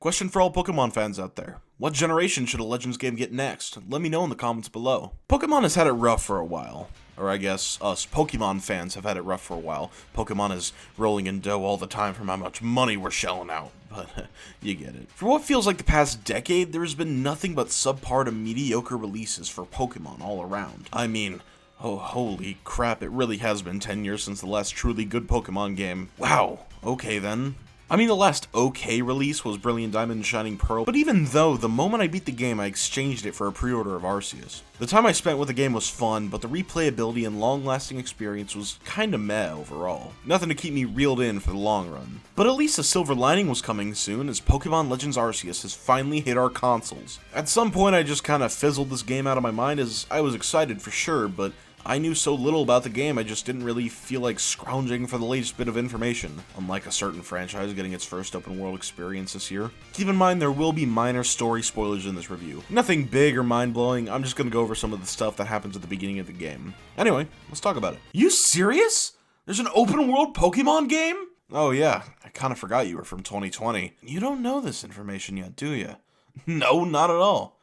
Question for all Pokemon fans out there. What generation should a Legends game get next? Let me know in the comments below. Pokemon has had it rough for a while. Or I guess us Pokemon fans have had it rough for a while. Pokemon is rolling in dough all the time from how much money we're shelling out. But you get it. For what feels like the past decade, there has been nothing but subpar to mediocre releases for Pokemon all around. I mean, oh holy crap, it really has been 10 years since the last truly good Pokemon game. Wow, okay then. I mean, the last okay release was Brilliant Diamond and Shining Pearl, but even though, the moment I beat the game, I exchanged it for a pre-order of Arceus. The time I spent with the game was fun, but the replayability and long-lasting experience was kinda meh overall. Nothing to keep me reeled in for the long run. But at least a silver lining was coming soon, as Pokemon Legends Arceus has finally hit our consoles. At some point I just kinda fizzled this game out of my mind, as I was excited for sure, but I knew so little about the game I just didn't really feel like scrounging for the latest bit of information, unlike a certain franchise getting its first open world experience this year. Keep in mind there will be minor story spoilers in this review. Nothing big or mind-blowing, I'm just gonna go over some of the stuff that happens at the beginning of the game. Anyway, let's talk about it. You serious? There's an open world Pokemon game? Oh yeah, I kinda forgot you were from 2020. You don't know this information yet, do you? No, not at all.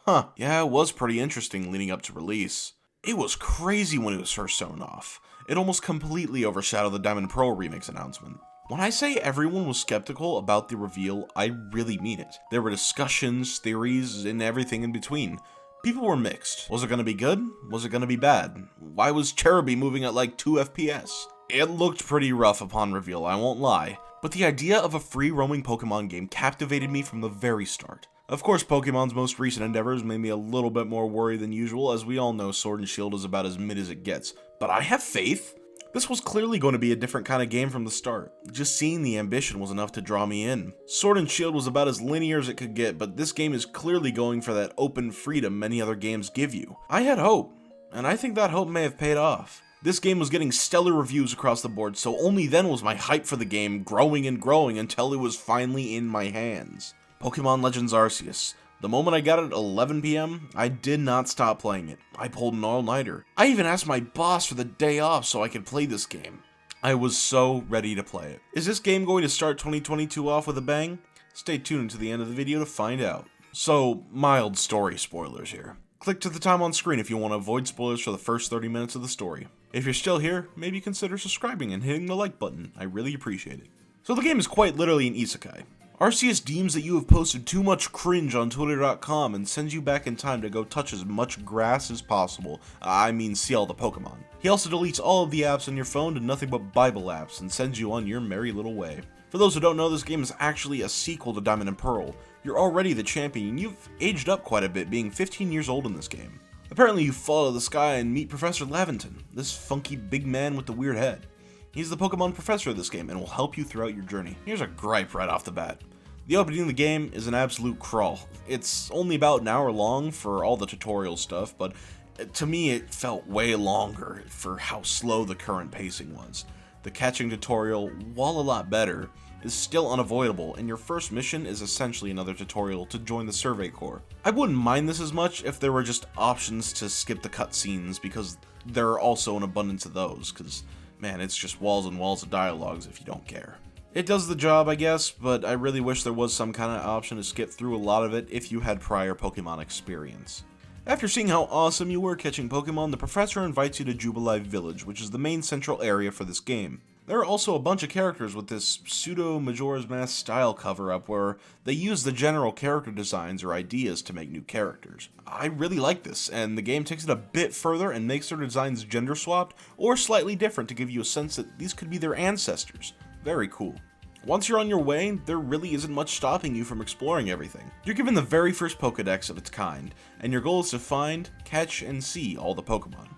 Huh, yeah, it was pretty interesting leading up to release. It was crazy when it was first shown off. It almost completely overshadowed the Diamond and Pearl remix announcement. When I say everyone was skeptical about the reveal, I really mean it. There were discussions, theories, and everything in between. People were mixed. Was it gonna be good? Was it gonna be bad? Why was Cherubi moving at like 2 FPS? It looked pretty rough upon reveal, I won't lie. But the idea of a free roaming Pokemon game captivated me from the very start. Of course, Pokemon's most recent endeavors made me a little bit more worried than usual, as we all know Sword and Shield is about as mid as it gets. But I have faith. This was clearly going to be a different kind of game from the start. Just seeing the ambition was enough to draw me in. Sword and Shield was about as linear as it could get, but this game is clearly going for that open freedom many other games give you. I had hope, and I think that hope may have paid off. This game was getting stellar reviews across the board, so only then was my hype for the game growing and growing until it was finally in my hands. Pokemon Legends Arceus. The moment I got it at 11 PM, I did not stop playing it. I pulled an all-nighter. I even asked my boss for the day off so I could play this game. I was so ready to play it. Is this game going to start 2022 off with a bang? Stay tuned to the end of the video to find out. So, mild story spoilers here. Click to the time on screen if you want to avoid spoilers for the first 30 minutes of the story. If you're still here, maybe consider subscribing and hitting the like button. I really appreciate it. So the game is quite literally an isekai. Arceus deems that you have posted too much cringe on Twitter.com and sends you back in time to go touch as much grass as possible. I mean, see all the Pokemon. He also deletes all of the apps on your phone to nothing but Bible apps and sends you on your merry little way. For those who don't know, this game is actually a sequel to Diamond and Pearl. You're already the champion, and you've aged up quite a bit, being 15 years old in this game. Apparently you fall out of the sky and meet Professor Laventon, this funky big man with the weird head. He's the Pokemon professor of this game and will help you throughout your journey. Here's a gripe right off the bat. The opening of the game is an absolute crawl. It's only about an hour long for all the tutorial stuff, but to me it felt way longer for how slow the current pacing was. The catching tutorial, while a lot better, is still unavoidable, and your first mission is essentially another tutorial to join the Survey Corps. I wouldn't mind this as much if there were just options to skip the cutscenes, because there are also an abundance of those, because man, it's just walls and walls of dialogues if you don't care. It does the job, I guess, but I really wish there was some kind of option to skip through a lot of it if you had prior Pokemon experience. After seeing how awesome you were catching Pokemon, the professor invites you to Jubilife Village, which is the main central area for this game. There are also a bunch of characters with this pseudo-Majora's Mask style cover-up where they use the general character designs or ideas to make new characters. I really like this, and the game takes it a bit further and makes their designs gender-swapped or slightly different to give you a sense that these could be their ancestors. Very cool. Once you're on your way, there really isn't much stopping you from exploring everything. You're given the very first Pokédex of its kind, and your goal is to find, catch, and see all the Pokemon.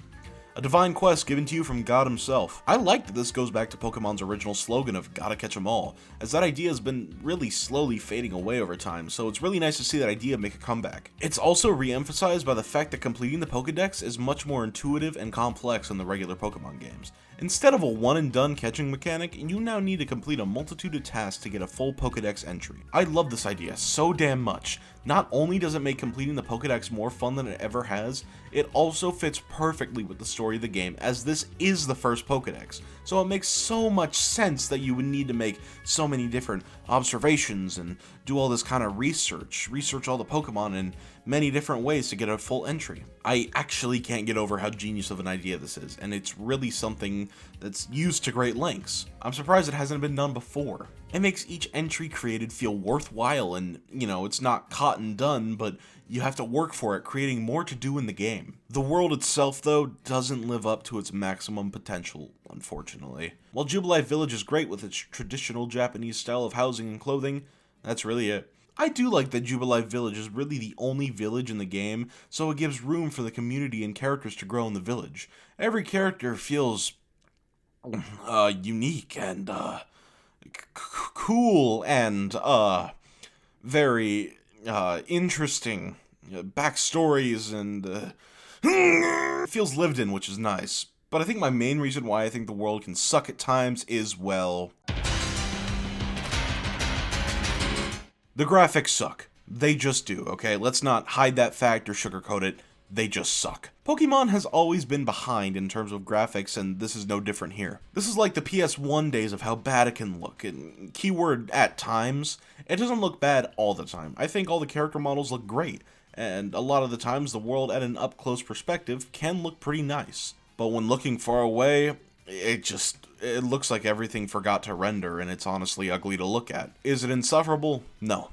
A divine quest given to you from God himself. I like that this goes back to Pokemon's original slogan of gotta catch 'em all, as that idea has been really slowly fading away over time, so it's really nice to see that idea make a comeback. It's also re-emphasized by the fact that completing the Pokedex is much more intuitive and complex than the regular Pokemon games. Instead of a one-and-done catching mechanic, you now need to complete a multitude of tasks to get a full Pokédex entry. I love this idea so damn much. Not only does it make completing the Pokédex more fun than it ever has, it also fits perfectly with the story of the game, as this is the first Pokédex. So it makes so much sense that you would need to make so many different observations and do all this kind of research all the Pokemon in many different ways to get a full entry. I actually can't get over how genius of an idea this is, and it's really something that's used to great lengths. I'm surprised it hasn't been done before. It makes each entry created feel worthwhile, and, you know, it's not caught and done, but you have to work for it, creating more to do in the game. The world itself, though, doesn't live up to its maximum potential, unfortunately. While Jubilife Village is great with its traditional Japanese style of housing and clothing, that's really it. I do like that Jubilife Village is really the only village in the game, so it gives room for the community and characters to grow in the village. Every character feels unique and cool and very interesting backstories, and it feels lived in, which is nice. But I think my main reason why I think the world can suck at times is, well, the graphics suck. They just do, okay? Let's not hide that fact or sugarcoat it. They just suck. Pokemon has always been behind in terms of graphics, and this is no different here. This is like the PS1 days of how bad it can look, and keyword at times. It doesn't look bad all the time. I think all the character models look great, and a lot of the times the world at an up-close perspective can look pretty nice. But when looking far away, it looks like everything forgot to render, and it's honestly ugly to look at. Is it insufferable? No.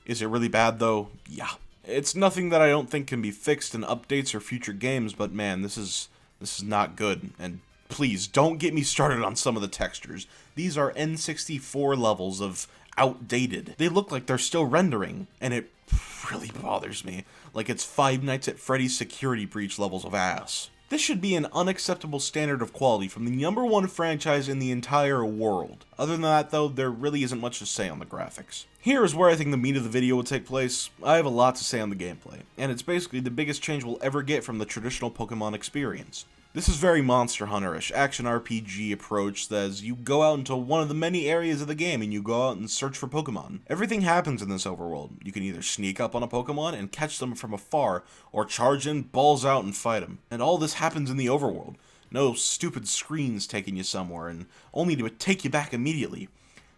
Is it really bad though? Yeah. It's nothing that I don't think can be fixed in updates or future games, but man, this is not good. And please, don't get me started on some of the textures. These are N64 levels of outdated. They look like they're still rendering, and it really bothers me. Like it's Five Nights at Freddy's security breach levels of ass. This should be an unacceptable standard of quality from the #1 franchise in the entire world. Other than that though, there really isn't much to say on the graphics. Here is where I think the meat of the video will take place. I have a lot to say on the gameplay, and it's basically the biggest change we'll ever get from the traditional Pokemon experience. This is very Monster Hunter-ish, action RPG approach that as you go out into one of the many areas of the game and you go out and search for Pokemon. Everything happens in this overworld. You can either sneak up on a Pokemon and catch them from afar, or charge in, balls out, and fight them. And all this happens in the overworld. No stupid screens taking you somewhere, and only to take you back immediately.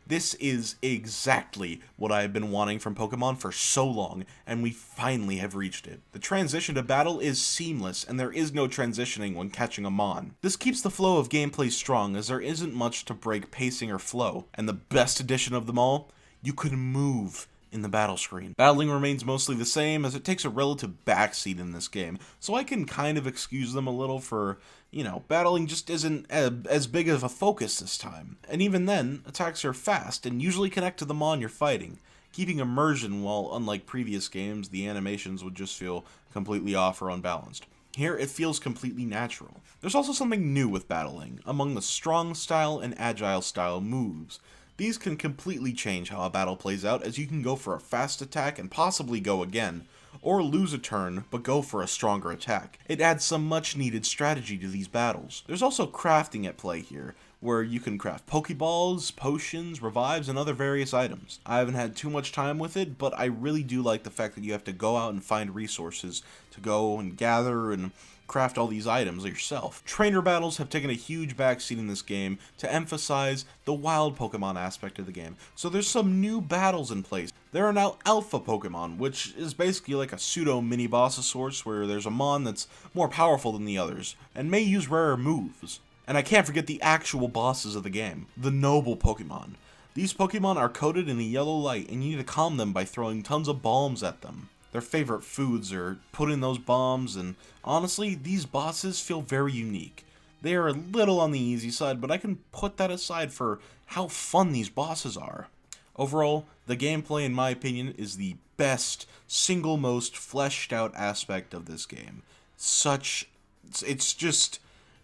This is exactly what I have been wanting from Pokemon for so long, and we finally have reached it. The transition to battle is seamless, and there is no transitioning when catching a Mon. This keeps the flow of gameplay strong, as there isn't much to break pacing or flow. And the best addition of them all, you can move in the battle screen. Battling remains mostly the same, as it takes a relative backseat in this game, so I can kind of excuse them a little for, you know, battling just isn't as big of a focus this time. And even then, attacks are fast and usually connect to the Mon you're fighting, keeping immersion while, unlike previous games, the animations would just feel completely off or unbalanced. Here, it feels completely natural. There's also something new with battling, among the strong style and agile style moves. These can completely change how a battle plays out, as you can go for a fast attack and possibly go again, or lose a turn but go for a stronger attack. It adds some much needed strategy to these battles. There's also crafting at play here, where you can craft Pokeballs, potions, revives, and other various items. I haven't had too much time with it, but I really do like the fact that you have to go out and find resources to go and gather and craft all these items yourself. Trainer battles have taken a huge backseat in this game to emphasize the wild Pokemon aspect of the game, so there's some new battles in place. There are now Alpha Pokemon, which is basically like a pseudo mini-boss of sorts, where there's a Mon that's more powerful than the others, and may use rarer moves. And I can't forget the actual bosses of the game, the Noble Pokemon. These Pokemon are coated in a yellow light, and you need to calm them by throwing tons of bombs at them. Their favorite foods are put in those bombs, and honestly, these bosses feel very unique. They are a little on the easy side, but I can put that aside for how fun these bosses are. Overall, the gameplay, in my opinion, is the best, single most fleshed out aspect of this game.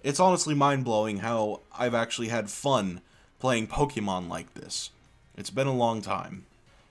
It's honestly mind-blowing how I've actually had fun playing Pokemon like this. It's been a long time.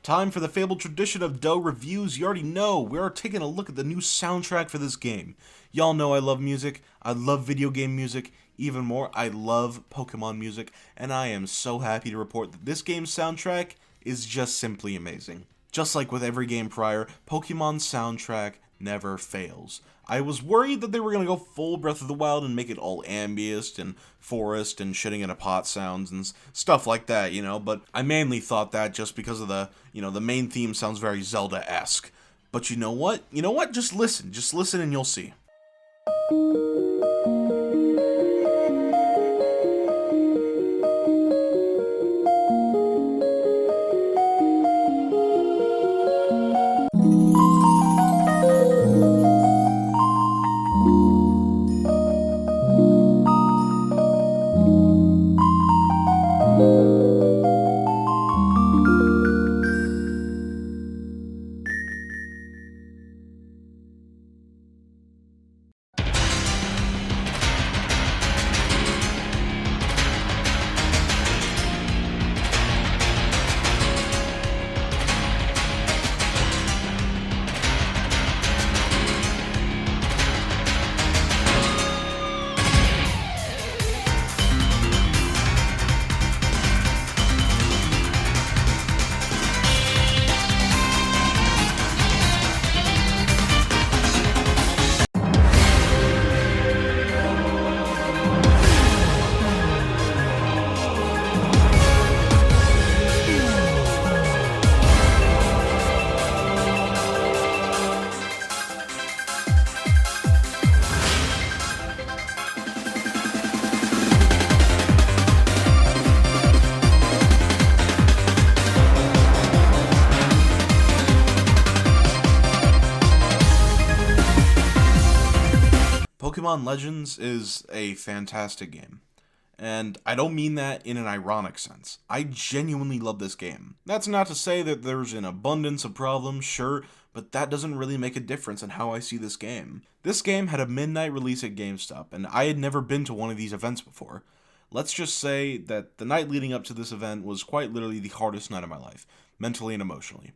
Time for the fabled tradition of D.Doe reviews. You already know, we are taking a look at the new soundtrack for this game. Y'all know I love music, I love video game music, even more, I love Pokemon music, and I am so happy to report that this game's soundtrack is just simply amazing. Just like with every game prior, Pokemon's soundtrack never fails. I was worried that they were going to go full Breath of the Wild and make it all ambient and forest and shitting in a pot sounds and stuff like that, but I mainly thought that just because of the main theme sounds very Zelda-esque. But you know what? Just listen and you'll see. Pokemon Legends is a fantastic game, and I don't mean that in an ironic sense. I genuinely love this game. That's not to say that there's an abundance of problems, sure, but that doesn't really make a difference in how I see this game. This game had a midnight release at GameStop, and I had never been to one of these events before. Let's just say that the night leading up to this event was quite literally the hardest night of my life, mentally and emotionally.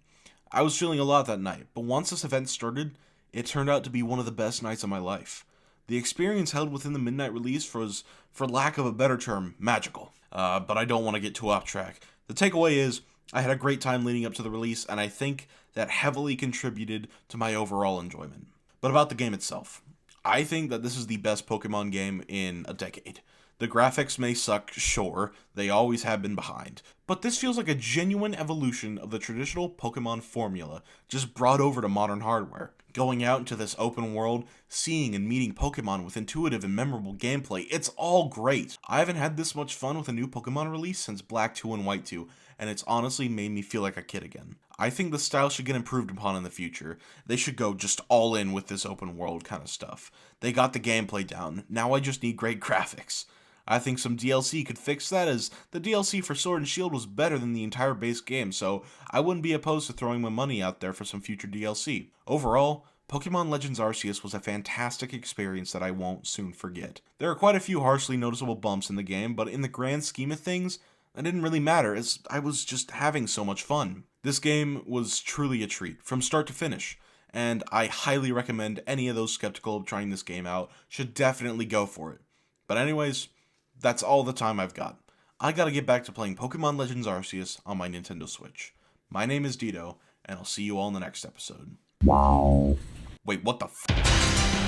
I was feeling a lot that night, but once this event started, it turned out to be one of the best nights of my life. The experience held within the midnight release was, for lack of a better term, magical. But I don't want to get too off track. The takeaway is, I had a great time leading up to the release, and I think that heavily contributed to my overall enjoyment. But about the game itself, I think that this is the best Pokemon game in a decade. The graphics may suck, sure, they always have been behind, but this feels like a genuine evolution of the traditional Pokemon formula, just brought over to modern hardware. Going out into this open world, seeing and meeting Pokemon with intuitive and memorable gameplay, it's all great. I haven't had this much fun with a new Pokemon release since Black 2 and White 2, and it's honestly made me feel like a kid again. I think the style should get improved upon in the future. They should go just all in with this open world kind of stuff. They got the gameplay down, now I just need great graphics. I think some DLC could fix that, as the DLC for Sword and Shield was better than the entire base game, so I wouldn't be opposed to throwing my money out there for some future DLC. Overall, Pokemon Legends Arceus was a fantastic experience that I won't soon forget. There are quite a few harshly noticeable bumps in the game, but in the grand scheme of things, that didn't really matter, as I was just having so much fun. This game was truly a treat, from start to finish, and I highly recommend any of those skeptical of trying this game out should definitely go for it. But anyways, that's all the time I've got. I gotta get back to playing Pokemon Legends Arceus on my Nintendo Switch. My name is D.Doe, and I'll see you all in the next episode. Wow. Wait, what the f***?